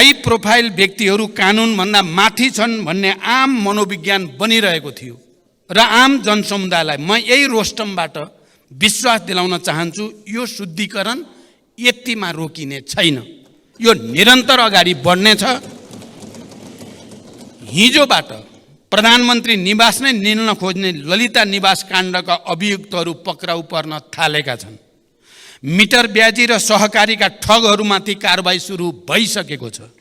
High profile व्यक्तिहरू कानुनभन्दा माथि छन् भन्ने आम मनोविज्ञान बनिरहेको थियो र आम जनसमुदायलाई म यही रोस्टमबाट विश्वास दिलाउन चाहन्छु, यो शुद्धिकरण यतिमा रोकिने छैन, यो निरन्तर अगाडि बढ्नेछ। हिजोबाट प्रधानमन्त्री निवास नै निल्न खोज्ने ललिता निवास काण्डका अभियुक्तहरू पक्राउ पर्न थालेका छन्। मिटर ब्याजी र सहकारीका ठगहरूमाथि कारबाही सुरु भइसकेको छ।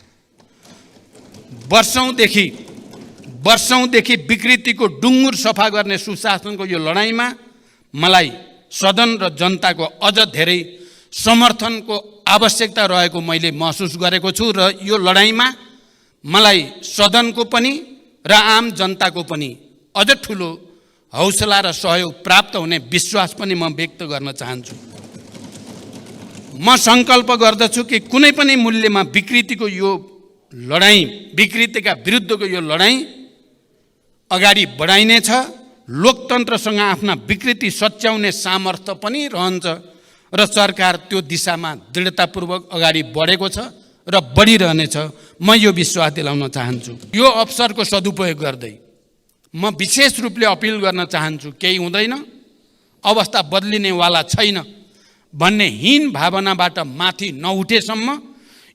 वर्षौंदेखि विकृतिको डुङ्गुर सफा गर्ने सुशासनको यो लडाईँमा मलाई सदन र जनताको अझ धेरै समर्थनको आवश्यकता रहेको मैले महसुस गरेको छु र यो लडाईँमा मलाई सदनको पनि र आम जनताको पनि अझ ठुलो हौसला र सहयोग प्राप्त हुने विश्वास पनि म व्यक्त गर्न चाहन्छु। म संकल्प गर्दछु कि कुनै पनि मूल्यमा विकृतिको यो लडाईँ, विकृतिका विरुद्धको यो लडाईँ अगाडि बढाइनेछ। लोकतन्त्रसँग आफ्ना विकृति सच्याउने सामर्थ्य पनि रहन्छ र सरकार त्यो दिशामा दृढतापूर्वक अगाडि बढेको छ र बढिरहनेछ। म यो विश्वास दिलाउन चाहन्छु। यो अवसरको सदुपयोग गर्दै म विशेष रूपले अपिल गर्न चाहन्छु, केही हुँदैन, अवस्था बदलिनेवाला छैन भन्ने हीन भावनाबाट माथि नउठेसम्म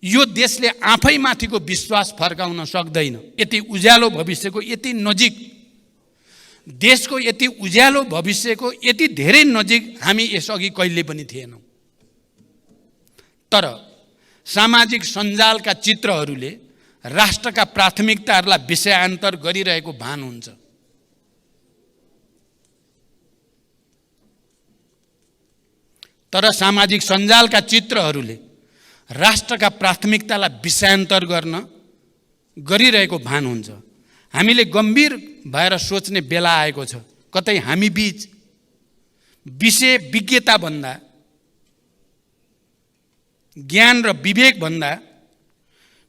यो देशले आफै माथिको विश्वास फर्काउन सक्दैन। यति उज्यालो भविष्यको यति नजिक, देशको यति उज्यालो भविष्यको यति धेरै नजिक हामी यसअघि कहिले पनि थिएनौँ। तर सामाजिक सञ्जालका चित्रहरूले राष्ट्रका प्राथमिकताहरूलाई विषयान्तर गरिरहेको भान हुन्छ। तर सामाजिक सञ्जालका चित्रहरूले राष्ट्रका प्राथमिकतालाई विषयान्तर गरिरहेको भान हुन्छ। हामीले गम्भीर भएर सोच्ने बेला आएको छ। कतै हामी बीच विषय विज्ञता भन्दा, ज्ञान र विवेक भन्दा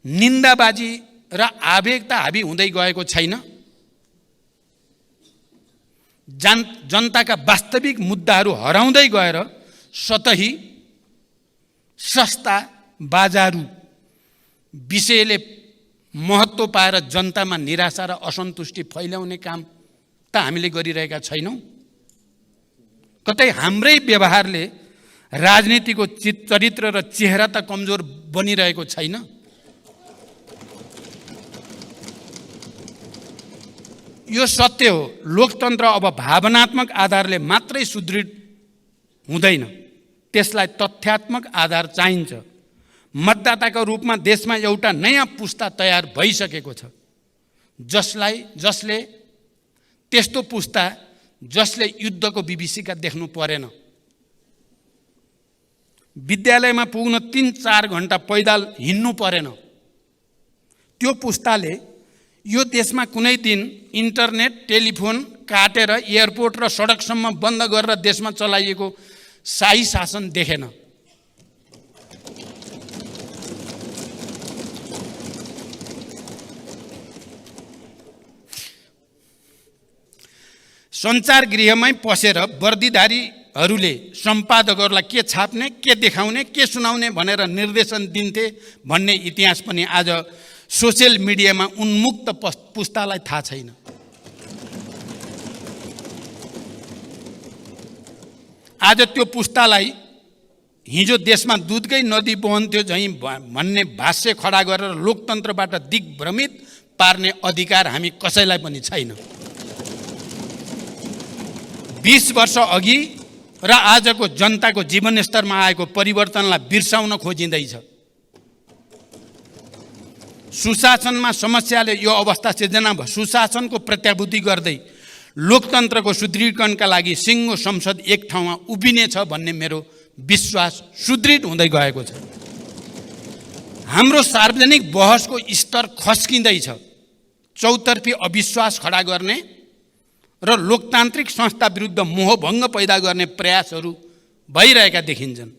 निन्दाबाजी र आवेगता हाबी हुँदै गएको छैन। जनताका वास्तविक मुद्दाहरू हराउँदै गएर सतही सस्ता बाजारू विषयले महत्त्व पाएर जनतामा निराशा र असन्तुष्टि फैलाउने काम त हामीले गरिरहेका छैनौँ। कतै हाम्रै व्यवहारले राजनीतिको चरित्र र चेहरा त कमजोर बनिरहेको छैन। यो सत्य हो। लोकतन्त्र अब भावनात्मक आधारले मात्रै सुदृढ हुँदैन, त्यसलाई तथ्यात्मक आधार चाहिन्छ। मतदाताको रूपमा देशमा एउटा नयाँ पुस्ता तयार भइसकेको छ, जसले त्यस्तो पुस्ता जसले युद्धको विभीषिका देख्नु परेन। विद्यालयमा पुग्न 3-4 घण्टा पैदल हिँड्नु परेन। त्यो पुस्ताले यो देशमा कुनै दिन इन्टरनेट टेलिफोन काटेर एयरपोर्ट र सडकसम्म बन्द गरेर देशमा चलाइएको शाही शासन देखेन। सञ्चार गृहमै पसेर वर्दीधारीहरूले सम्पादकहरूलाई के छाप्ने, के देखाउने, के सुनाउने भनेर निर्देशन दिन्थे भन्ने इतिहास पनि आज सोसियल मिडियामा उन्मुक्त पुस्तालाई थाहा छैन। आज त्यो पुस्तालाई हिजो देशमा दुधकै नदी बहन्थ्यो झैँ भन्ने भाष्य खडा गरेर लोकतन्त्रबाट दिग्भ्रमित पार्ने अधिकार हामी कसैलाई पनि छैन। 20 वर्ष अघि र आजको जनताको जीवनस्तरमा आएको परिवर्तनलाई बिर्साउन खोजिँदैछ। सुशासनमा समस्याले यो अवस्था सिर्जना भयो। सुशासनको प्रत्याभूति गर्दै लोकतन्त्रको सुदृढीकरणका लागि सिङ्गो संसद एक ठाउँमा उभिनेछ भन्ने मेरो विश्वास सुदृढ हुँदै गएको छ। हाम्रो सार्वजनिक बहसको स्तर खस्किँदैछ। चौतर्फी अविश्वास खडा गर्ने र लोकतान्त्रिक संस्था विरुद्ध मोहभङ्ग पैदा गर्ने प्रयासहरू भइरहेका देखिन्छन्।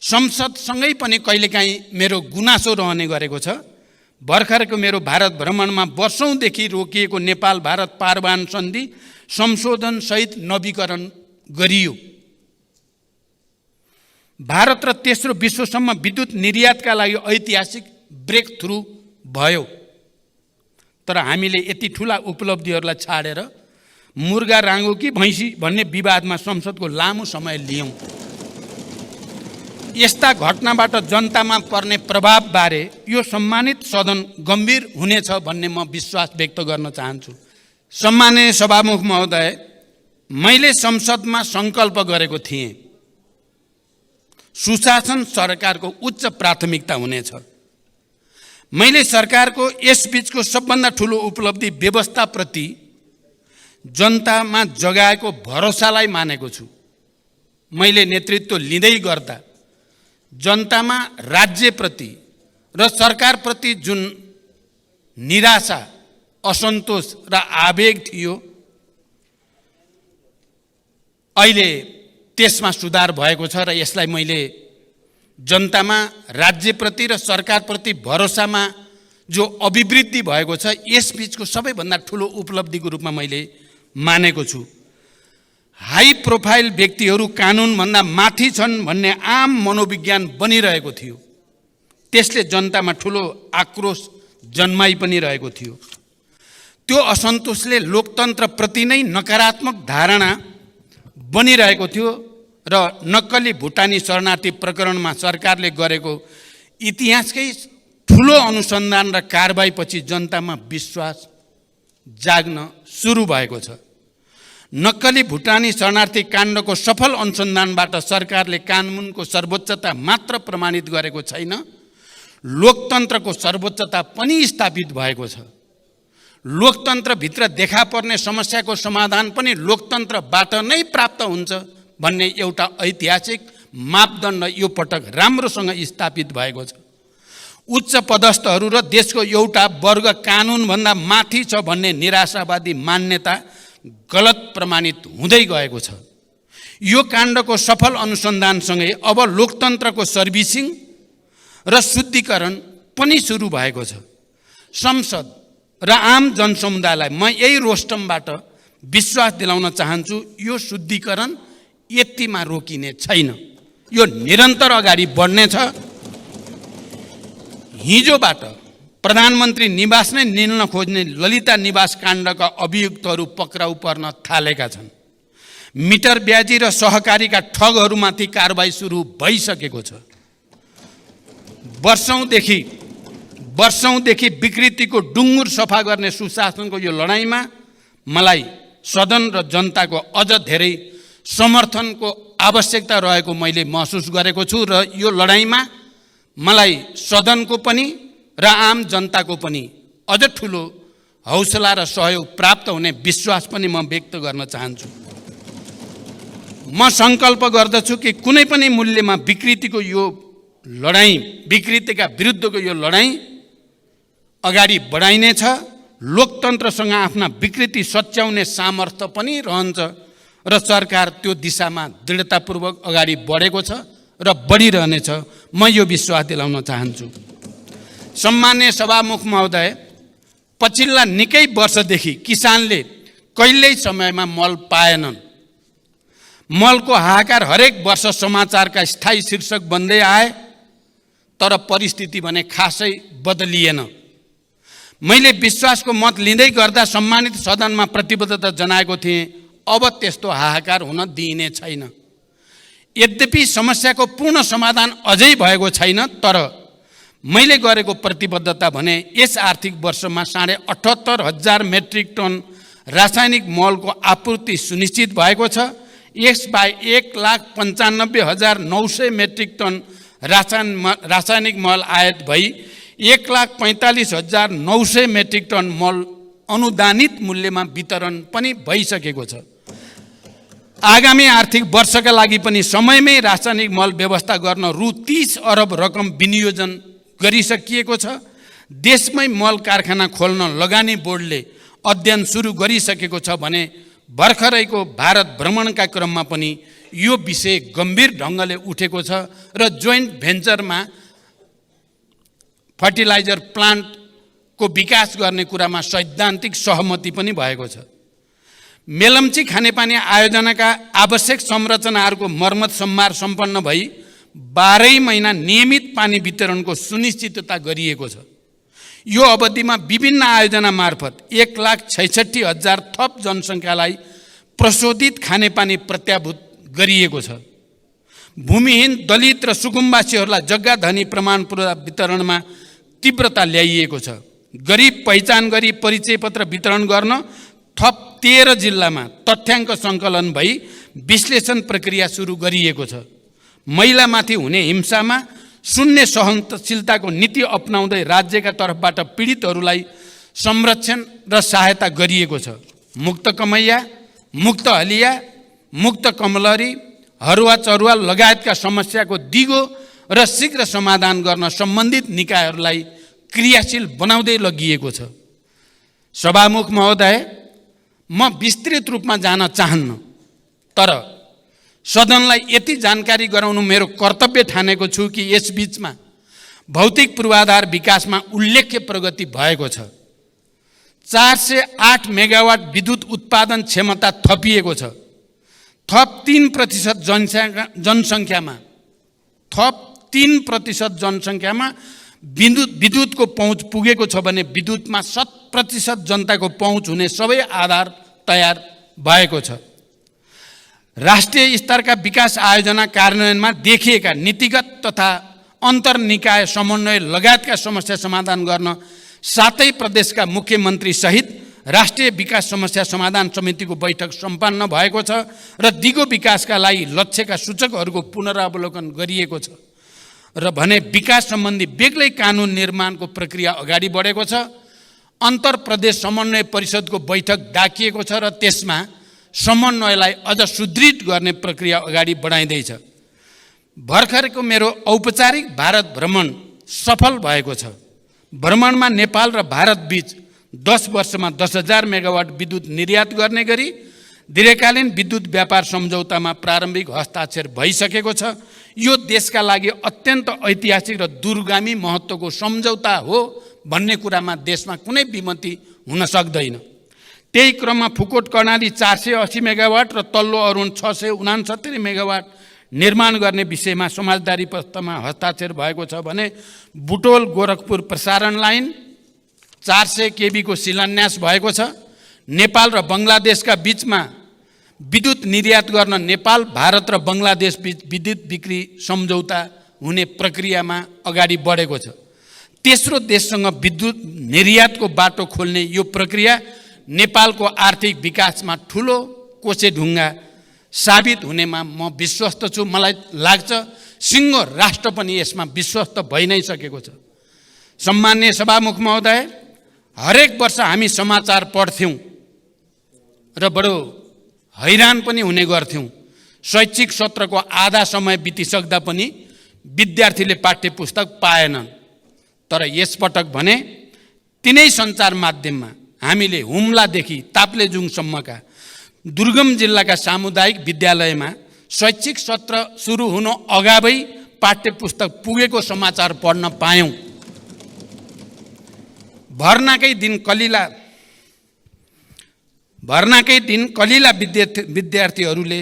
संसदसँगै पनि कहिलेकाहीँ मेरो गुनासो रहने गरेको छ। भर्खरको मेरो भारत भ्रमणमा वर्षौंदेखि रोकिएको नेपाल भारत पारवान सन्धि संशोधन सहित नवीकरण गरियो। भारत र तेस्रो विश्वसम्म विद्युत निर्यातका लागि ऐतिहासिक ब्रेक थ्रु भयो। तर हामीले यति ठुला उपलब्धिहरूलाई छाडेर मुर्गा राँगो कि भैँसी भन्ने विवादमा संसदको लामो समय लियौँ। यस्ता घटनाबाट जनतामा पर्ने प्रभावबारे यो सम्मानित सदन गम्भीर हुनेछ भन्ने म विश्वास व्यक्त गर्न चाहन्छु। सम्माननीय सभामुख महोदय, मैले संसदमा सङ्कल्प गरेको थिएँ सुशासन सरकारको उच्च प्राथमिकता हुनेछ। मैले सरकारको यसबीचको सबभन्दा ठुलो उपलब्धि व्यवस्थाप्रति जनतामा जगाएको भरोसालाई मानेको छु। मैले नेतृत्व लिँदै गर्दा जनतामा राज्यप्रति र सरकारप्रति जुन निराशा, असन्तोष र आवेग थियो, अहिले त्यसमा सुधार भएको छ र यसलाई मैले जनतामा राज्यप्रति र सरकारप्रति भरोसामा जो अभिवृद्धि भएको छ यसबीचको सबैभन्दा ठुलो उपलब्धिको रूपमा मैले मानेको छु। हाई प्रोफाइल व्यक्तिहरू कानुनभन्दा माथि छन् भन्ने आम मनोविज्ञान बनिरहेको थियो। त्यसले जनतामा ठुलो आक्रोश जन्माइ पनि रहेको थियो। त्यो असन्तोषले लोकतन्त्रप्रति नै नकारात्मक धारणा बनिरहेको थियो र नक्कली भुटानी शरणार्थी प्रकरणमा सरकारले गरेको इतिहासकै ठुलो अनुसन्धान र कारबाहीपछि जनतामा विश्वास जाग्न सुरु भएको छ। नक्कली भुटानी शरणार्थी काण्डको सफल अनुसन्धानबाट सरकारले कानुनको सर्वोच्चता मात्र प्रमाणित गरेको छैन, लोकतन्त्रको सर्वोच्चता पनि स्थापित भएको छ। लोकतन्त्रभित्र देखा पर्ने समस्याको समाधान पनि लोकतन्त्रबाट नै प्राप्त हुन्छ भन्ने एउटा ऐतिहासिक मापदण्ड यो पटक राम्रोसँग स्थापित भएको छ। उच्च पदस्थहरू र देशको एउटा वर्ग कानुनभन्दा माथि छ भन्ने निराशावादी मान्यता गलत प्रमाणित हुँदै गएको छ। यो काण्डको सफल अनुसन्धानसँगै अब लोकतन्त्रको सर्भिसिङ र शुद्धिकरण पनि सुरु भएको छ। संसद र आम जनसमुदायलाई म यही रोस्टमबाट विश्वास दिलाउन चाहन्छु, यो शुद्धिकरण यतिमा रोकिने छैन, यो निरन्तर अगाडि बढ्नेछ। हिजोबाट प्रधानमन्त्री निवास नै निल्न खोज्ने ललिता निवास काण्डका अभियुक्तहरू पक्राउ पर्न थालेका छन्। मिटर ब्याजी र सहकारीका ठगहरूमाथि कारबाही सुरु भइसकेको छ। वर्षौंदेखि विकृतिको डुङ्गुर सफा गर्ने सुशासनको यो लडाईँमा मलाई सदन र जनताको अझ धेरै समर्थनको आवश्यकता रहेको मैले महसुस गरेको छु र यो लडाईँमा मलाई सदनको पनि र आम जनताको पनि अझ ठुलो हौसला र सहयोग प्राप्त हुने विश्वास पनि म व्यक्त गर्न चाहन्छु। म सङ्कल्प गर्दछु कि कुनै पनि मूल्यमा विकृतिको यो लडाईँ, विकृतिका विरुद्धको यो लडाईँ अगाडि बढाइनेछ। लोकतन्त्रसँग आफ्ना विकृति सच्याउने सामर्थ्य पनि रहन्छ र सरकार त्यो दिशामा दृढतापूर्वक अगाडि बढेको छ र बढिरहनेछ, म यो विश्वास दिलाउन चाहन्छु। सम्माननीय सभामुख महोदय, पछिल्ला निकै वर्षदेखि किसानले कहिल्यै समयमा मल पाएनन्। मलको हाहाकार हरेक वर्ष समाचारका स्थायी शीर्षक बन्दै आए, तर परिस्थिति भने खासै बदलिएन। मैले विश्वासको मत लिँदै गर्दा सम्मानित सदनमा प्रतिबद्धता जनाएको थिएँ, अब त्यस्तो हाहाकार हुन दिइने छैन। यद्यपि समस्याको पूर्ण समाधान अझै भएको छैन, तर मैले गरेको प्रतिबद्धता भने यस आर्थिक वर्षमा 78,500 मेट्रिक टन रासायनिक मलको आपूर्ति सुनिश्चित भएको छ। यसबाहेक 1,95,900 मेट्रिक टन रासायनिक मल आयात भई 1,45,900 मेट्रिक टन मल अनुदानित मूल्यमा वितरण पनि भइसकेको छ। आगामी आर्थिक वर्षका लागि पनि समयमै रासायनिक मल व्यवस्था गर्न रु 30 अरब रकम विनियोजन गरिसकिएको छ। देशमै मल कारखाना खोल्न लगानी बोर्डले अध्ययन सुरु गरिसकेको छ भने भर्खरैको भारत भ्रमणका क्रममा पनि यो विषय गम्भीर ढङ्गले उठेको छ र जोइन्ट भेन्चरमा फर्टिलाइजर प्लान्टको विकास गर्ने कुरामा सैद्धान्तिक सहमति पनि भएको छ। मेलम्ची खानेपानी आयोजनाका आवश्यक संरचनाहरूको मर्मत सम्मार सम्पन्न भई 12 महिना नियमित पानी वितरणको सुनिश्चितता गरिएको छ। यो अवधिमा विभिन्न आयोजना मार्फत 1,66,000 थप जनसङ्ख्यालाई प्रशोधित खानेपानी प्रत्याभूत गरिएको छ। भूमिहीन, दलित र सुकुम्बासीहरूलाई जग्गा धनी प्रमाणपत्र वितरणमा तीव्रता ल्याइएको छ। गरिब पहिचान गरी परिचय पत्र वितरण गर्न थप 13 जिल्लामा तथ्याङ्क सङ्कलन भई विश्लेषण प्रक्रिया सुरु गरिएको छ। महिलामाथि हुने हिंसामा शून्य सहनशीलताको नीति अपनाउँदै राज्यका तर्फबाट पीडितहरूलाई संरक्षण र सहायता गरिएको छ। मुक्त कमैया, मुक्त हलिया, मुक्त कमलरी, हरुवा चरुवा लगायतका समस्याको दिगो र शीघ्र समाधान गर्न सम्बन्धित निकायहरूलाई क्रियाशील बनाउँदै लगिएको छ। सभामुख महोदय, म विस्तृत रूपमा जान चाहन्न, तर सदनलाई यति जानकारी गराउनु मेरो कर्तव्य ठानेको छु कि यसबीचमा भौतिक पूर्वाधार विकासमा उल्लेख्य प्रगति भएको छ। 408 मेगावाट विद्युत उत्पादन क्षमता थपिएको छ। थप 3% जनसङ्ख्यामा विद्युतको पहुँच पुगेको छ भने विद्युतमा 100% जनताको पहुँच हुने सबै आधार तयार भएको छ। राष्ट्रिय स्तरका विकास आयोजना कार्यान्वयनमा देखिएका नीतिगत तथा अन्तर्निकाय समन्वय लगायतका समस्या समाधान गर्न 7 प्रदेशका मुख्यमन्त्री सहित राष्ट्रिय विकास समस्या समाधान समितिको बैठक सम्पन्न भएको छ र दिगो विकासका लागि लक्ष्यका सूचकहरूको पुनरावलोकन गरिएको छ र भने विकास सम्बन्धी बेग्लै कानुन निर्माणको प्रक्रिया अगाडि बढेको छ। अन्तर प्रदेश समन्वय परिषदको बैठक डाकिएको छ र त्यसमा समन्वयलाई अझ सुदृढ गर्ने प्रक्रिया अगाडि बढाइँदैछ। भर्खरको मेरो औपचारिक भारत भ्रमण सफल भएको छ। भ्रमणमा नेपाल र भारत बीच 10 वर्षमा 10,000 मेगावाट विद्युत निर्यात गर्ने गरी दीर्घकालीन विद्युत व्यापार सम्झौतामा प्रारम्भिक हस्ताक्षर भइसकेको छ। यो देशका लागि अत्यन्त ऐतिहासिक र दूरगामी महत्त्वको सम्झौता हो भन्ने कुरामा देशमा कुनै विमति हुन सक्दैन। त्यही क्रममा फुकोट कर्णाली 480 मेगावाट र तल्लो अरुण 669 मेगावाट निर्माण गर्ने विषयमा समझदारी प्रस्तावमा हस्ताक्षर भएको छ भने बुटोल गोरखपुर प्रसारण लाइन 400 केबी को शिलान्यास भएको छ। नेपाल र बङ्गलादेशका बीचमा विद्युत निर्यात गर्न नेपाल, भारत र बङ्गलादेश बीच विद्युत बिक्री सम्झौता हुने प्रक्रियामा अगाडि बढेको छ। तेस्रो देशसँग विद्युत निर्यातको बाटो खोल्ने यो प्रक्रिया नेपालको आर्थिक विकासमा ठुलो कोसेढुङ्गा साबित हुनेमा म विश्वस्त छु। मलाई लाग्छ सिङ्गो राष्ट्र पनि यसमा विश्वस्त भइ नै सकेको छ। सम्माननीय सभामुख महोदय, हरेक वर्ष हामी समाचार पढ्थ्यौँ र बडो हैरान पनि हुने गर्थ्यौँ। शैक्षिक सत्रको आधा समय बितिसक्दा पनि विद्यार्थीले पाठ्य पुस्तक पाएनन्। तर यसपटक भने तिनै सञ्चार माध्यममा हामीले हुम्लादेखि ताप्लेजुङसम्मका दुर्गम जिल्लाका सामुदायिक विद्यालयमा शैक्षिक सत्र सुरु हुनु अगावै पाठ्य पुस्तक पुगेको समाचार पढ्न पायौँ। भर्नाकै दिन कलिला विद्यार्थीहरूले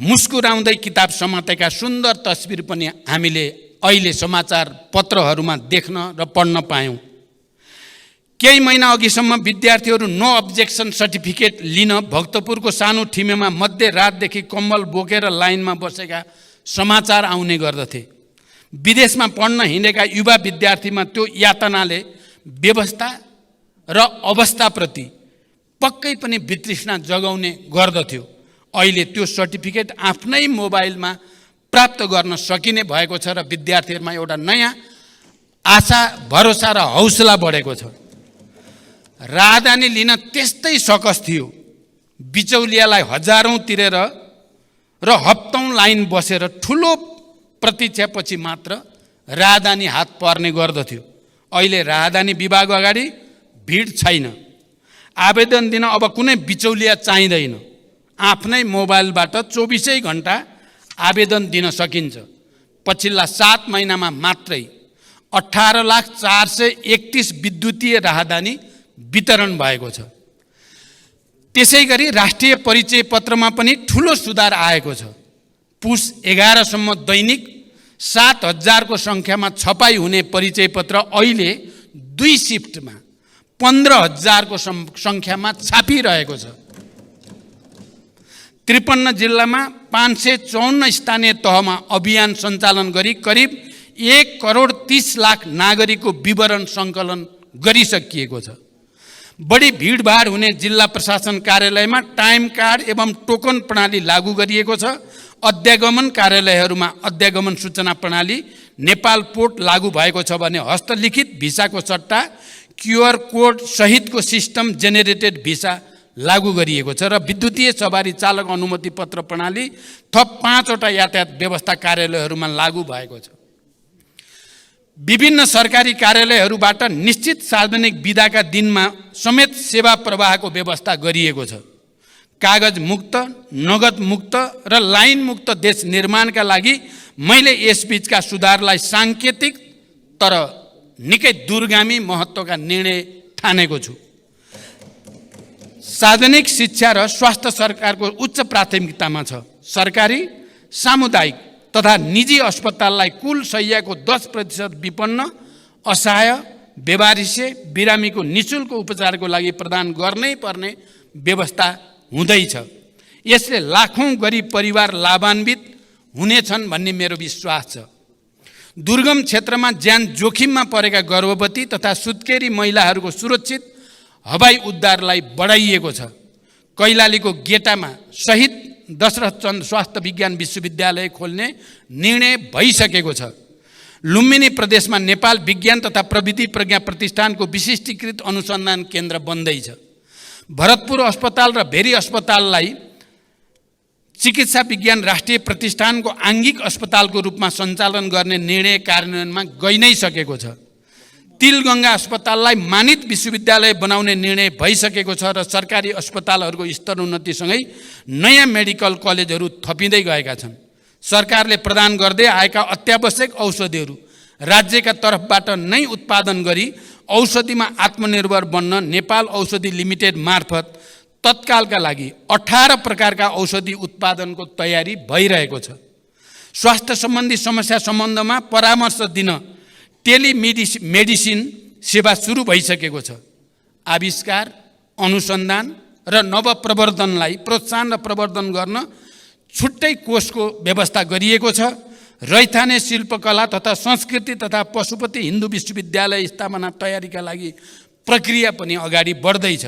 मुस्कुराउँदै किताब समातेका सुन्दर तस्बिर पनि हामीले अहिले समाचार पत्रहरूमा देख्न र पढ्न पायौँ। केही महिना अघिसम्म विद्यार्थीहरू नो अब्जेक्सन सर्टिफिकेट लिन भक्तपुरको सानो ठिमेमा मध्यरातदेखि कम्बल बोकेर लाइनमा बसेका समाचार आउने गर्दथे। विदेशमा पढ्न हिँडेका युवा विद्यार्थीमा त्यो यातनाले व्यवस्था र अवस्थाप्रति पक्कै पनि वितृष्णा जगाउने गर्दथ्यो। अहिले त्यो सर्टिफिकेट आफ्नै मोबाइलमा प्राप्त गर्न सकिने भएको छ र विद्यार्थीहरूमा एउटा नयाँ आशा, भरोसा र हौसला बढेको छ। राहदानी लिन त्यस्तै सकस थियो। बिचौलियालाई हजारौँ तिरेर र हप्तौँ लाइन बसेर ठुलो प्रतीक्षापछि मात्र राहदानी हात पर्ने गर्दथ्यो। अहिले राहदानी विभाग अगाडि भिड छैन। आवेदन दिन अब कुनै बिचौलिया चाहिँदैन। आफ्नै मोबाइलबाट 24 घण्टा आवेदन दिन सकिन्छ। पछिल्ला 7 महिनामा मात्रै 18,431 विद्युतीय राहदानी वितरण भएको छ। त्यसैगरी राष्ट्रिय परिचय पत्रमा पनि ठुलो सुधार आएको छ। पुस 11 सम्म दैनिक 7,000 को सङ्ख्यामा छपाई हुने परिचय पत्र अहिले 2 शिफ्टमा 15,000 को सङ्ख्यामा छापिरहेको छ। 53 जिल्लामा 554 स्थानीय तहमा अभियान सञ्चालन गरी करिब 1,30,00,000 नागरिकको विवरण सङ्कलन गरिसकिएको छ। बढी भिडभाड हुने जिल्ला प्रशासन कार्यालयमा टाइम कार्ड एवं टोकन प्रणाली लागू गरिएको छ। अध्यागमन कार्यालयहरूमा अध्यागमन सूचना प्रणाली नेपाल पोर्ट लागू भएको छ भने हस्तलिखित भिसाको सट्टा QR कोड सहितको सिस्टम जेनेरेटेड भिसा लागू गरिएको छ र विद्युतीय सवारी चालक अनुमति पत्र प्रणाली थप 5वटा यातायात व्यवस्था कार्यालयहरूमा लागू भएको छ। विभिन्न सरकारी कार्यालयहरूबाट निश्चित सार्वजनिक बिदाका दिनमा समेत सेवा प्रवाहको व्यवस्था गरिएको छ। कागज मुक्त, नगद मुक्त र लाइन मुक्त देश निर्माणका लागि मैले यसबीचका सुधारलाई साङ्केतिक तर निकै दूरगामी महत्त्वका निर्णय ठानेको छु। सार्वजनिक शिक्षा र स्वास्थ्य सरकारको उच्च प्राथमिकतामा छ। सरकारी, सामुदायिक तथा निजी अस्पताललाई कुल शय्याको 10% विपन्न, असहाय, बेवारिसे, बिरामीको निःशुल्क उपचारको लागि प्रदान गर्नै पर्ने व्यवस्था हुँदैछ। यसले लाखौँ गरिब परिवार लाभान्वित हुनेछन् भन्ने मेरो विश्वास छ। दुर्गम क्षेत्रमा ज्यान जोखिममा परेका गर्भवती तथा सुत्केरी महिलाहरूको सुरक्षित हवाई उद्धारलाई बढाइएको छ। कैलालीको गेटामा शहीद दशरथचन्द्र स्वास्थ्य विज्ञान विश्वविद्यालय खोल्ने निर्णय भइसकेको छ। लुम्बिनी प्रदेशमा नेपाल विज्ञान तथा प्रविधि प्रज्ञा प्रतिष्ठानको विशिष्टीकृत अनुसन्धान केन्द्र बन्दैछ। भरतपुर अस्पताल र भेरी अस्पताललाई चिकित्सा विज्ञान राष्ट्रिय प्रतिष्ठानको आङ्गिक अस्पतालको रूपमा सञ्चालन गर्ने निर्णय कार्यान्वयनमा गइ नै सकेको छ। तिलगङ्गा अस्पताललाई मानित विश्वविद्यालय बनाउने निर्णय भइसकेको छ र सरकारी अस्पतालहरूको स्तरोन्नतिसँगै नयाँ मेडिकल कलेजहरू थपिँदै गएका छन्। सरकारले प्रदान गर्दै आएका अत्यावश्यक औषधिहरू राज्यका तर्फबाट नै उत्पादन गरी औषधिमा आत्मनिर्भर बन्न नेपाल औषधि लिमिटेड मार्फत तत्कालका लागि 18 प्रकारका औषधि उत्पादनको तयारी भइरहेको छ। स्वास्थ्य सम्बन्धी समस्या सम्बन्धमा परामर्श दिन टेलिमेडिसिन सेवा सुरु भइसकेको छ। आविष्कार, अनुसन्धान र नवप्रवर्धनलाई प्रोत्साहन र प्रवर्धन गर्न छुट्टै कोषको व्यवस्था गरिएको छ। रैथाने शिल्पकला तथा संस्कृति तथा पशुपति हिन्दू विश्वविद्यालय स्थापना तयारीका लागि प्रक्रिया पनि अगाडि बढ्दैछ।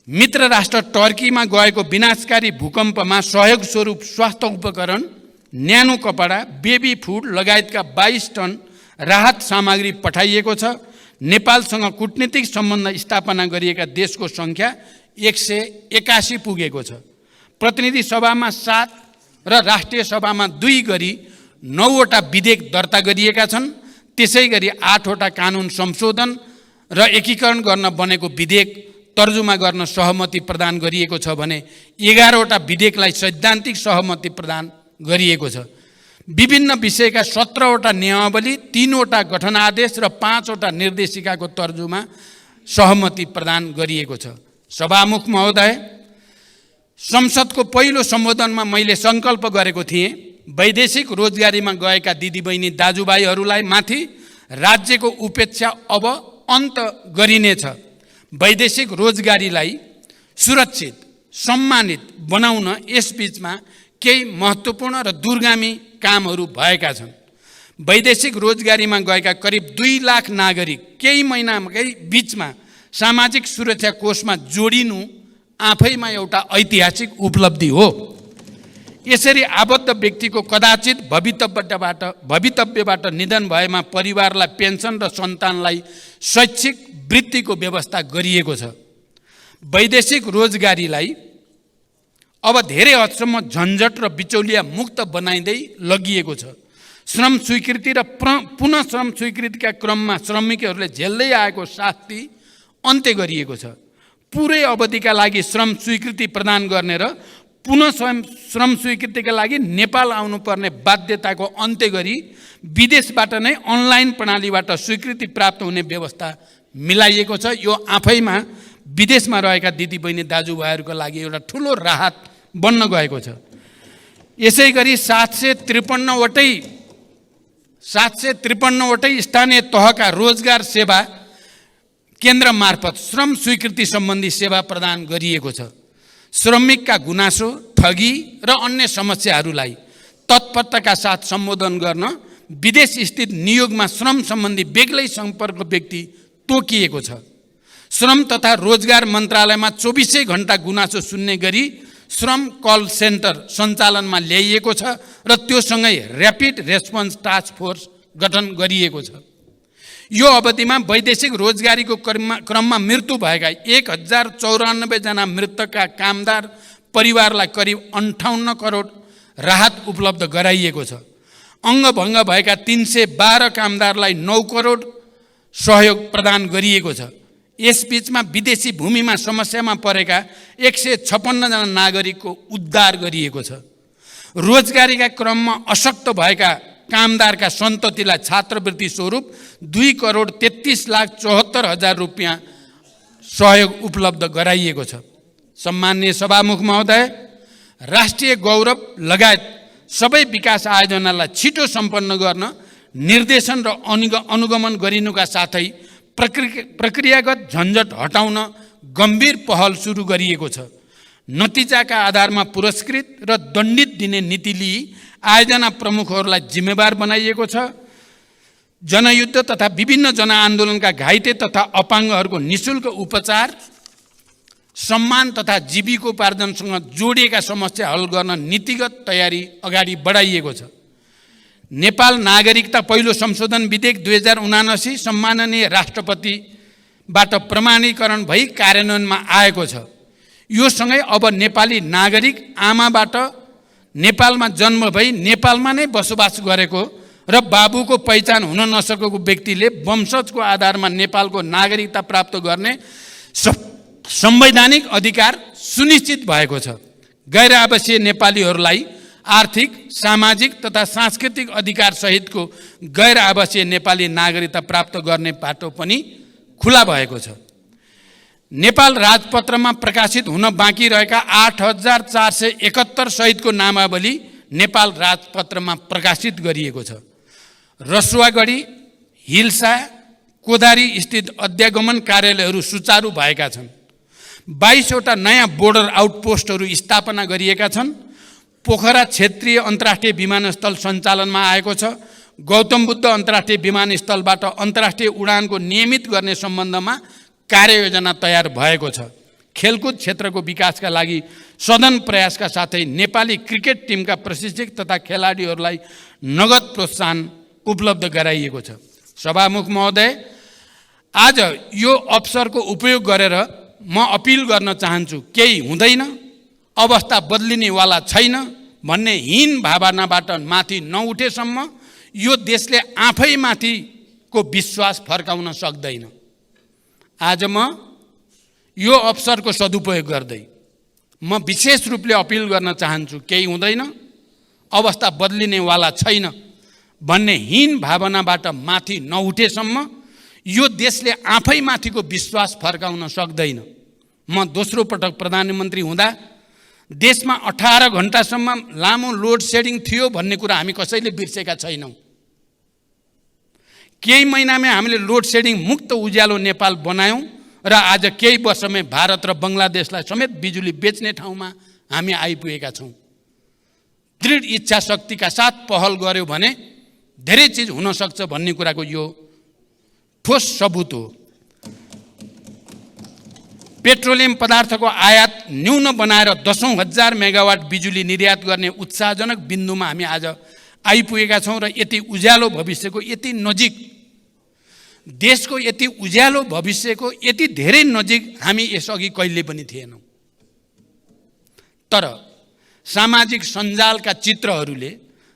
मित्र राष्ट्र टर्कीमा गएको विनाशकारी भूकम्पमा सहयोग स्वरूप स्वास्थ्य उपकरण, न्यानो कपडा, बेबी फुड लगायतका 22 टन राहत सामग्री पठाइएको छ। नेपालसँग कूटनीतिक सम्बन्ध स्थापना गरिएका देशको सङ्ख्या 181 पुगेको छ। प्रतिनिधि सभामा 7 र राष्ट्रिय सभामा 2 गरी 9वटा विधेयक दर्ता गरिएका छन्। त्यसै गरी 8वटा कानुन संशोधन र एकीकरण गर्न बनेको विधेयक तर्जुमा गर्न सहमति प्रदान गरिएको छ भने 11वटा विधेयकलाई सैद्धान्तिक सहमति प्रदान गरिएको छ। विभिन्न विषयका 17वटा नियमावली, 3वटा गठनादेश र 5वटा निर्देशिकाको तर्जुमा सहमति प्रदान गरिएको छ। सभामुख महोदय, संसदको पहिलो सम्बोधनमा मैले सङ्कल्प गरेको थिएँ वैदेशिक रोजगारीमा गएका दिदीबहिनी दाजुभाइहरूलाई माथि राज्यको उपेक्षा अब अन्त गरिनेछ। वैदेशिक रोजगारीलाई सुरक्षित, सम्मानित बनाउन यसबीचमा केही महत्त्वपूर्ण र दूरगामी कामहरू भएका छन्। वैदेशिक रोजगारीमा गएका करिब 2 लाख नागरिक केही महिनाकै बिचमा सामाजिक सुरक्षा कोषमा जोडिनु आफैमा एउटा ऐतिहासिक उपलब्धि हो। यसरी आबद्ध व्यक्तिको कदाचित भवितव्यबाट निधन भएमा परिवारलाई पेन्सन र सन्तानलाई शैक्षिक वृत्तिको व्यवस्था गरिएको छ। वैदेशिक रोजगारीलाई अब धेरै हदसम्म झन्झट र बिचौलिया मुक्त बनाइँदै लगिएको छ। श्रम स्वीकृति र पुनः श्रम स्वीकृतिका क्रममा श्रमिकहरूले झेल्दै आएको शास्ति अन्त्य गरिएको छ। पुरै अवधिका लागि श्रम स्वीकृति प्रदान गर्ने र पुनः श्रम स्वीकृतिका लागि नेपाल आउनुपर्ने बाध्यताको अन्त्य गरी विदेशबाट नै अनलाइन प्रणालीबाट स्वीकृति प्राप्त हुने व्यवस्था मिलाइएको छ। यो आफैमा विदेशमा रहेका दिदीबहिनी दाजुभाइहरूको लागि एउटा ठुलो राहत बन्न गएको छ। यसै गरी 753वटै 753वटै स्थानीय तहका रोजगार सेवा केन्द्र मार्फत श्रम स्वीकृति सम्बन्धी सेवा प्रदान गरिएको छ। श्रमिकका गुनासो, ठगी र अन्य समस्याहरूलाई तत्परताका साथ सम्बोधन गर्न विदेश स्थित नियोगमा श्रम सम्बन्धी बेग्लै सम्पर्क व्यक्ति तोकिएको छ। श्रम तथा रोजगार मन्त्रालयमा 24 घण्टा गुनासो सुन्ने गरी श्रम कल सेन्टर सञ्चालनमा ल्याइएको छ र त्योसँगै ऱ्यापिड रेस्पोन्स टास्क फोर्स गठन गरिएको छ। यो अवधिमा वैदेशिक रोजगारीको क्रममा मृत्यु भएका 1094 जना मृतकका कामदार परिवारलाई करिब 58 करोड राहत उपलब्ध गराइएको छ। अङ्गभङ्ग भएका 312 कामदारलाई 9 करोड सहयोग प्रदान गरिएको छ। यसबीचमा विदेशी भूमिमा समस्यामा परेका 156 जना नागरिकको उद्धार गरिएको छ। रोजगारीका क्रममा अशक्त भएका कामदारका सन्ततिलाई छात्रवृत्ति स्वरूप 2,33,74,000 रुपियाँ सहयोग उपलब्ध गराइएको छ। सम्माननीय सभामुख महोदय, राष्ट्रिय गौरव लगायत सबै विकास आयोजनालाई छिटो सम्पन्न गर्न निर्देशन र अनुगमन गरिनुका साथै प्रक्रियागत झन्झट हटाउन गम्भीर पहल सुरु गरिएको छ। नतिजाका आधारमा पुरस्कृत र दण्डित दिने नीति लिई आयोजना प्रमुखहरूलाई जिम्मेवार बनाइएको छ। जनयुद्ध तथा विभिन्न जनआन्दोलनका घाइते तथा अपाङ्गहरूको निःशुल्क उपचार, सम्मान तथा जीविकोपार्जनसँग जोडिएका समस्या हल गर्न नीतिगत तयारी अगाडि बढाइएको छ। नेपाल नागरिकता पहिलो संशोधन विधेयक 2079 सम्माननीय राष्ट्रपतिबाट प्रमाणीकरण भई कार्यान्वयनमा आएको छ। यो सँगै अब नेपाली नागरिक आमाबाट नेपालमा जन्म भई नेपालमा नै बसोबास गरेको र बाबुको पहिचान हुन नसकेको व्यक्तिले वंशजको आधारमा नेपालको नागरिकता प्राप्त गर्ने संवैधानिक अधिकार सुनिश्चित भएको छ। गैर आवासीय नेपालीहरूलाई आर्थिक, सामाजिक तथा सांस्कृतिक अधिकार सहितको गैर आवासीय नेपाली नागरिकता प्राप्त गर्ने बाटो पनि खुला भएको छ। नेपाल राजपत्रमा प्रकाशित हुन बाँकी रहेका 8,471 सहितको नामावली नेपाल राजपत्रमा प्रकाशित गरिएको छ। रसुवागढी, हिल्सा, कोदारी स्थित अध्यागमन कार्यालयहरू सुचारू भएका छन्। 22 वटा नयाँ बोर्डर आउटपोस्टहरू स्थापना गरिएका छन्। पोखरा क्षेत्रीय अन्तर्राष्ट्रिय विमानस्थल सञ्चालनमा आएको छ। गौतम बुद्ध अन्तर्राष्ट्रिय विमानस्थलबाट अन्तर्राष्ट्रिय उडानको नियमित गर्ने सम्बन्धमा कार्ययोजना तयार भएको छ। खेलकुद क्षेत्रको विकासका लागि सदन प्रयासका साथै नेपाली क्रिकेट टिमका प्रशिक्षक तथा खेलाडीहरूलाई नगद प्रोत्साहन उपलब्ध गराइएको छ। सभामुख महोदय, आज यो अवसरको उपयोग गरेर म अपिल गर्न चाहन्छु, केही हुँदैन, अवस्था बदलिनेवाला छैन भन्ने हीन भावनाबाट माथि नउठेसम्म यो देशले आफैमाथिको विश्वास फर्काउन सक्दैन। आज म यो अवसरको सदुपयोग गर्दै म विशेष रूपले अपिल गर्न चाहन्छु, केही हुँदैन, अवस्था बदलिनेवाला छैन भन्ने हीन भावनाबाट माथि नउठेसम्म यो देशले आफैमाथिको विश्वास फर्काउन सक्दैन। म दोस्रो पटक प्रधानमन्त्री हुँदा देशमा 18 घण्टासम्म लामो लोड सेडिङ थियो भन्ने कुरा हामी कसैले बिर्सेका छैनौँ। केही महिनामै हामीले लोड सेडिङ मुक्त उज्यालो नेपाल बनायौँ र आज केही वर्षमै भारत र बङ्गलादेशलाई समेत बिजुली बेच्ने ठाउँमा हामी आइपुगेका छौँ। दृढ इच्छा शक्तिका साथ पहल गर्यो भने धेरै चिज हुन सक्छ भन्ने कुराको यो ठोस सबुत हो। पेट्रोलियम पदार्थको आयात न्यून बनाएर 10,000 मेगावाट बिजुली निर्यात गर्ने उत्साहजनक बिन्दुमा हामी आज आइपुगेका छौँ र यति उज्यालो भविष्यको यति नजिक, देशको यति उज्यालो भविष्यको यति धेरै नजिक हामी यसअघि कहिले पनि थिएनौँ। तर सामाजिक सञ्जालका चित्रहरूले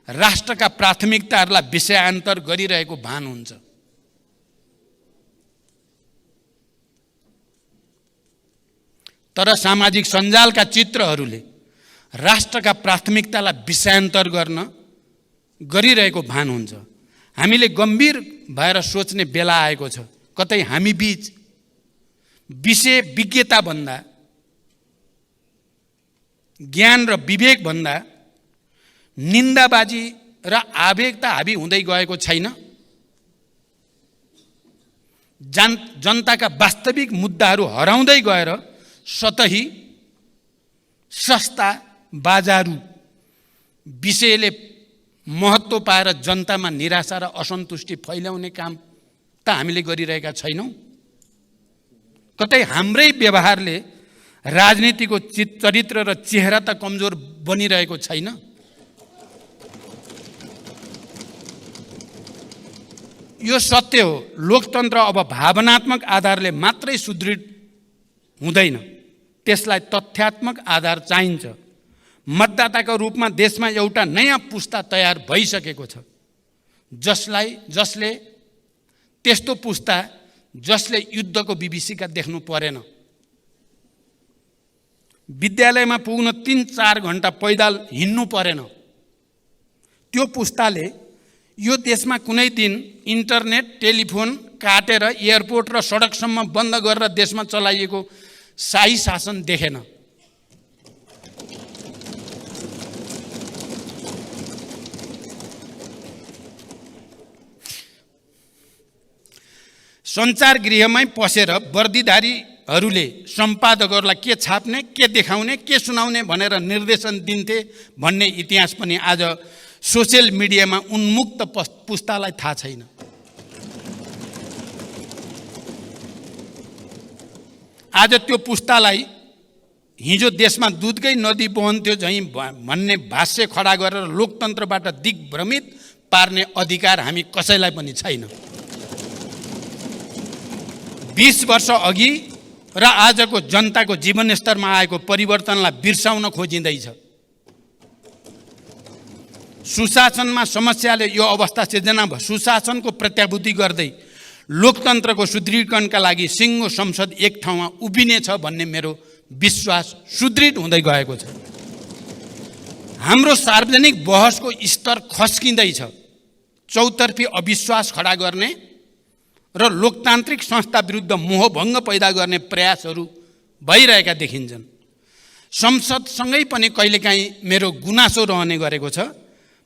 राष्ट्रका प्राथमिकताहरूलाई विषयान्तर गरिरहेको भान हुन्छ। तर सामाजिक सञ्जालका चित्रहरूले राष्ट्रका प्राथमिकतालाई विषयान्तर गरिरहेको भान हुन्छ। हामीले गम्भीर भएर सोच्ने बेला आएको छ। कतै हामी बीच विषय विज्ञता भन्दा, ज्ञान र विवेक भन्दा निन्दाबाजी र आवेगता हाबी हुँदै गएको छैन। जनताका वास्तविक मुद्दाहरू हराउँदै गएर सतही सस्ता बाजारु विषयले महत्त्व पाएर जनतामा निराशा र असन्तुष्टि फैलाउने काम त हामीले गरिरहेका छैनौँ। कतै हाम्रै व्यवहारले राजनीतिको चरित्र र चेहरा त कमजोर बनिरहेको छैन। यो सत्य हो। लोकतन्त्र अब भावनात्मक आधारले मात्रै सुदृढ हुँदैन, त्यसलाई तथ्यात्मक आधार चाहिन्छ। मतदाताको रूपमा देशमा एउटा नयाँ पुस्ता तयार भइसकेको छ, जसले त्यस्तो पुस्ता जसले युद्धको विभीषिका देख्नु परेन। विद्यालयमा पुग्न 3-4 घण्टा पैदल हिँड्नु परेन। त्यो पुस्ताले यो देशमा कुनै दिन इन्टरनेट टेलिफोन काटेर एयरपोर्ट र सडकसम्म बन्द गरेर देशमा चलाइएको शाही शासन देखेन। सञ्चार गृहमै पसेर वर्दीधारीहरूले सम्पादकहरूलाई के छाप्ने, के देखाउने, के सुनाउने भनेर निर्देशन दिन्थे भन्ने इतिहास पनि आज सोसियल मिडियामा उन्मुक्त पुस्तालाई थाहा छैन। आज त्यो पुस्तालाई हिजो देशमा दुधकै नदी बहन्थ्यो झैँ भन्ने भाष्य खडा गरेर लोकतन्त्रबाट दिग्भ्रमित पार्ने अधिकार हामी कसैलाई पनि छैन। 20 वर्ष अघि र आजको जनताको जीवनस्तरमा आएको परिवर्तनलाई बिर्साउन खोजिँदैछ। सुशासनमा समस्याले यो अवस्था सिर्जना भयो। सुशासनको प्रत्याभूति गर्दै लोकतन्त्रको सुदृढीकरणका लागि सिङ्गो संसद एक ठाउँमा उभिनेछ भन्ने मेरो विश्वास सुदृढ हुँदै गएको छ। हाम्रो सार्वजनिक बहसको स्तर खस्किँदैछ। चौतर्फी अविश्वास खडा गर्ने र लोकतान्त्रिक संस्था विरुद्ध मोहभङ्ग पैदा गर्ने प्रयासहरू भइरहेका देखिन्छन्। संसदसँगै पनि कहिलेकाहीँ मेरो गुनासो रहने गरेको छ।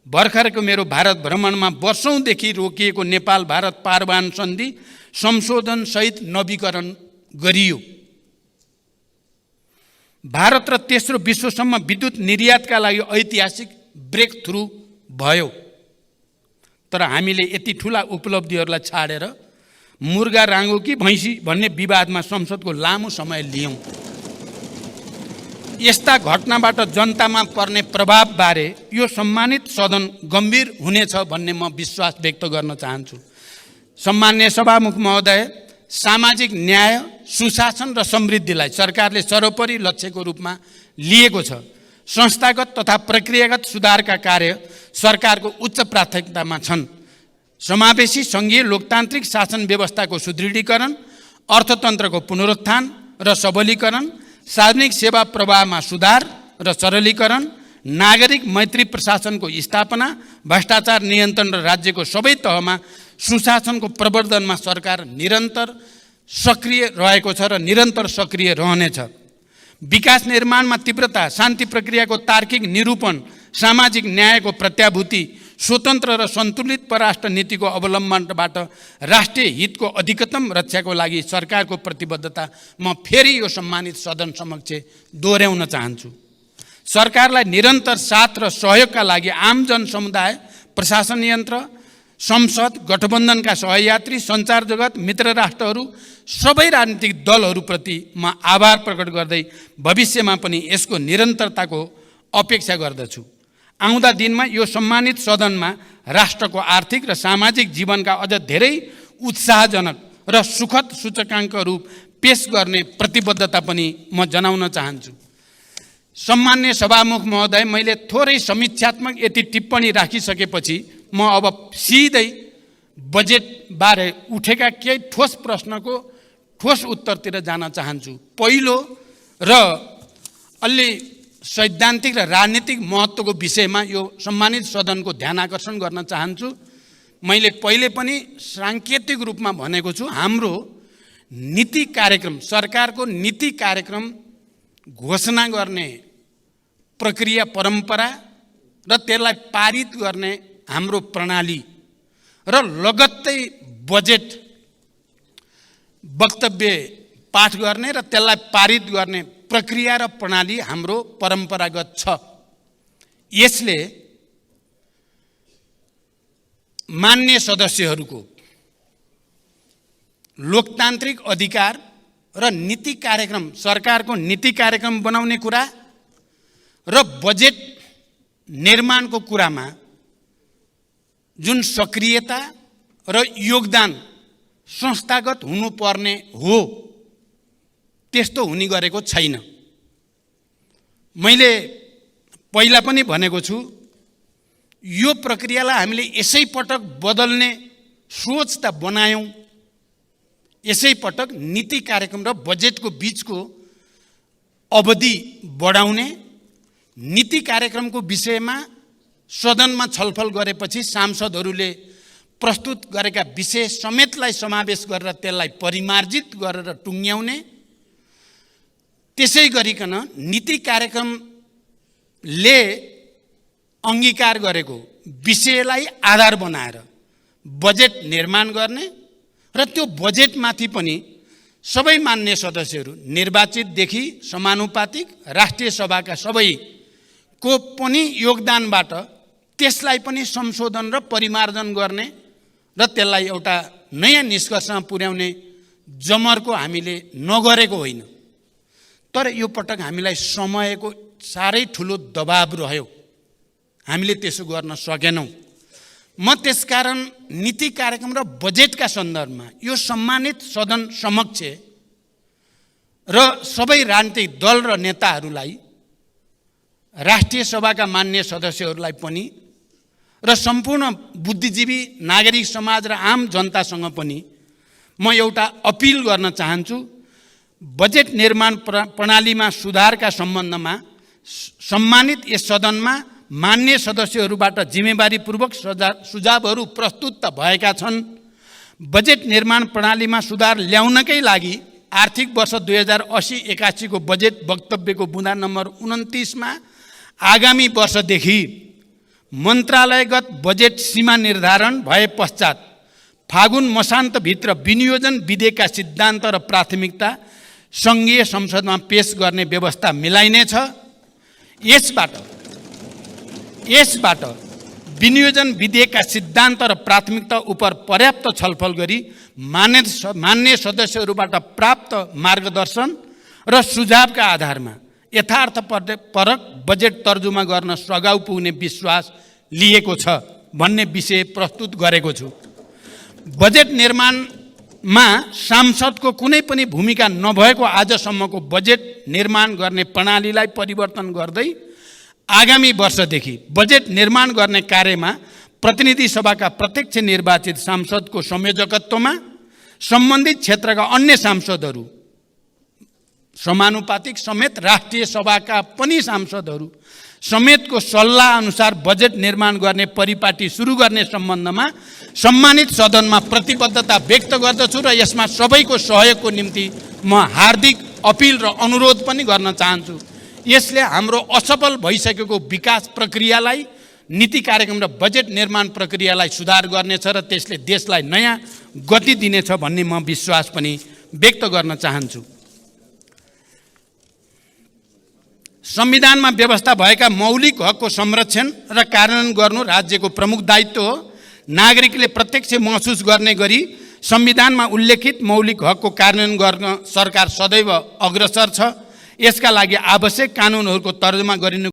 भर्खरको मेरो भारत भ्रमणमा वर्षौँदेखि रोकिएको नेपाल भारत पारवान सन्धि संशोधनसहित नवीकरण गरियो। भारत र तेस्रो विश्वसम्म विद्युत निर्यातका लागि ऐतिहासिक ब्रेक थ्रु भयो। तर हामीले यति ठुला उपलब्धिहरूलाई छाडेर मुर्गा राङ्गो कि भैँसी भन्ने विवादमा संसदको लामो समय लियौँ। यस्ता घटनाबाट जनतामा पर्ने प्रभावबारे यो सम्मानित सदन गम्भीर हुनेछ भन्ने म विश्वास व्यक्त गर्न चाहन्छु। सम्माननीय सभामुख महोदय, सामाजिक न्याय, सुशासन र समृद्धिलाई सरकारले सर्वोपरि लक्ष्यको रूपमा लिएको छ। संस्थागत तथा प्रक्रियागत सुधारका कार्य सरकारको उच्च प्राथमिकतामा छन्। समावेशी सङ्घीय लोकतान्त्रिक शासन व्यवस्थाको सुदृढीकरण, अर्थतन्त्रको पुनरुत्थान र सबलीकरण, सार्वजनिक सेवा प्रवाहमा सुधार र सरलीकरण, नागरिक मैत्री प्रशासनको स्थापना, भ्रष्टाचार नियन्त्रण र राज्यको सबै तहमा सुशासनको प्रवर्धनमा सरकार निरन्तर सक्रिय रहेको छ र निरन्तर सक्रिय रहनेछ। विकास निर्माणमा तीव्रता, शान्ति प्रक्रियाको तार्किक निरूपण, सामाजिक न्यायको प्रत्याभूति, स्वतन्त्र र सन्तुलित परराष्ट्र नीतिको अवलम्बनबाट राष्ट्रिय हितको अधिकतम रक्षाको लागि सरकारको प्रतिबद्धता म फेरि यो सम्मानित सदन समक्ष दोहोऱ्याउन चाहन्छु। सरकारलाई निरन्तर साथ र सहयोगका लागि आम जनसमुदाय, प्रशासन यन्त्र, संसद, गठबन्धनका सहयात्री, सञ्चार जगत, मित्र राष्ट्रहरू, सबै राजनीतिक दलहरूप्रति म आभार प्रकट गर्दै भविष्यमा पनि यसको निरन्तरताको अपेक्षा गर्दछु। आउँदा दिनमा यो सम्मानित सदनमा राष्ट्रको आर्थिक र सामाजिक जीवनका अझ धेरै उत्साहजनक र सुखद सूचकाङ्कहरू पेश गर्ने प्रतिबद्धता पनि म जनाउन चाहन्छु। सम्माननीय सभामुख महोदय, मैले थोरै समीक्षात्मक यति टिप्पणी राखिसकेपछि म अब सिधै बजेटबारे उठेका केही ठोस प्रश्नको ठोस उत्तरतिर जान चाहन्छु। पहिलो र अलि सैद्धान्तिक र राजनीतिक महत्त्वको विषयमा यो सम्मानित सदनको ध्यान आकर्षण गर्न चाहन्छु। मैले पहिले पनि साङ्केतिक रूपमा भनेको छु, हाम्रो नीति कार्यक्रम, सरकारको नीति कार्यक्रम घोषणा गर्ने प्रक्रिया परम्परा र त्यसलाई पारित गर्ने हाम्रो प्रणाली र लगत्तै बजेट वक्तव्य पाठ गर्ने र त्यसलाई पारित गर्ने प्रक्रिया र प्रणाली हाम्रो परम्परागत छ। यसले मान्य सदस्यहरूको लोकतान्त्रिक अधिकार र नीति कार्यक्रम, सरकारको नीति कार्यक्रम बनाउने कुरा र बजेट निर्माणको कुरामा जुन सक्रियता र योगदान संस्थागत हुनुपर्ने हो त्यस्तो हुने गरेको छैन। मैले पहिला पनि भनेको छु, यो प्रक्रियालाई हामीले यसै पटक बदल्ने सोच त बनायौं। यसै पटक नीति कार्यक्रम र बजेटको बीचको अवधि बढाउने, नीति कार्यक्रमको विषयमा सदनमा छलफल गरेपछि सांसदहरूले प्रस्तुत गरेका विषय समेतलाई समावेश गरेर त्यसलाई परिमार्जित गरेर टुङ्ग्याउने, त्यसै गरिकन नीति कार्यक्रमले अंगीकार गरेको विषयलाई आधार बनाएर बजेट निर्माण गर्ने र त्यो बजेटमाथि पनि सबै मान्य सदस्यहरू निर्वाचितदेखि समानुपातिक राष्ट्रिय सभाका सबैको पनि योगदानबाट त्यसलाई पनि संशोधन र परिमार्जन गर्ने र त्यसलाई एउटा नयाँ निष्कर्षमा पुर्याउने जमर्को हामीले नगरेको होइन। तर यो पटक हामीलाई समयको साह्रै ठुलो दबाब रह्यो, हामीले त्यसो गर्न सकेनौं। म त्यसकारण नीति कार्यक्रम र बजेटका सन्दर्भमा यो सम्मानित सदन समक्ष र सबै राजनीतिक दल र नेताहरूलाई, राष्ट्रिय सभाका मान्य सदस्यहरूलाई पनि र सम्पूर्ण बुद्धिजीवी नागरिक समाज र आम जनतासँग पनि म एउटा अपिल गर्न चाहन्छु। बजेट निर्माण प्रणालीमा सुधारका सम्बन्धमा सम्मानित यस सदनमा मान्य सदस्यहरूबाट जिम्मेवारीपूर्वक सुझावहरू प्रस्तुत त भएका छन्। बजेट निर्माण प्रणालीमा सुधार ल्याउनकै लागि आर्थिक वर्ष 2080-81 को बजेट वक्तव्यको बुँदा नम्बर 29 मा आगामी वर्षदेखि मन्त्रालयगत बजेट सीमा निर्धारण भए पश्चात फागुन मसान्तभित्र विनियोजन विधेयकका सिद्धान्त र प्राथमिकता संघीय संसदमा पेश गर्ने व्यवस्था मिलाइनेछ। यसबाट विनियोजन विधेयकका सिद्धान्त र प्राथमिकता उप पर्याप्त छलफल गरी मान्य सदस्यहरूबाट प्राप्त मार्गदर्शन र सुझावका आधारमा यथार्थपरक बजेट तर्जुमा गर्न सघाउ पुग्ने विश्वास लिएको छ भन्ने विषय प्रस्तुत गरेको छु। बजेट निर्माणमा सांसदको कुनै पनि भूमिका नभएको आजसम्मको बजेट निर्माण गर्ने प्रणालीलाई परिवर्तन गर्दै आगामी वर्षदेखि बजेट निर्माण गर्ने कार्यमा प्रतिनिधि सभाका प्रत्यक्ष निर्वाचित सांसदको संयोजकत्वमा सम्बन्धित क्षेत्रका अन्य सांसदहरू समानुपातिक समेत राष्ट्रिय सभाका पनि सांसदहरू समेतको सल्लाह अनुसार बजेट निर्माण गर्ने परिपाटी सुरु गर्ने सम्बन्धमा सम्मानित सदनमा प्रतिबद्धता व्यक्त गर्दछु र यसमा सबैको सहयोगको निम्ति म हार्दिक अपिल र अनुरोध पनि गर्न चाहन्छु। यसले हाम्रो असफल भइसकेको विकास प्रक्रियालाई, नीति कार्यक्रम र बजेट निर्माण प्रक्रियालाई सुधार गर्नेछ र त्यसले देशलाई नयाँ गति दिनेछ भन्ने म विश्वास पनि व्यक्त गर्न चाहन्छु। संविधानमा व्यवस्था भएका मौलिक हकको संरक्षण र कार्यान्वयन गर्नु राज्यको प्रमुख दायित्व हो। नागरिकले प्रत्यक्ष महसुस गर्ने गरी संविधानमा उल्लेखित मौलिक हकको कार्यान्वयन गर्न सरकार सदैव अग्रसर छ। यसका लागि आवश्यक कानुनहरूको तर्जुमा गरिनु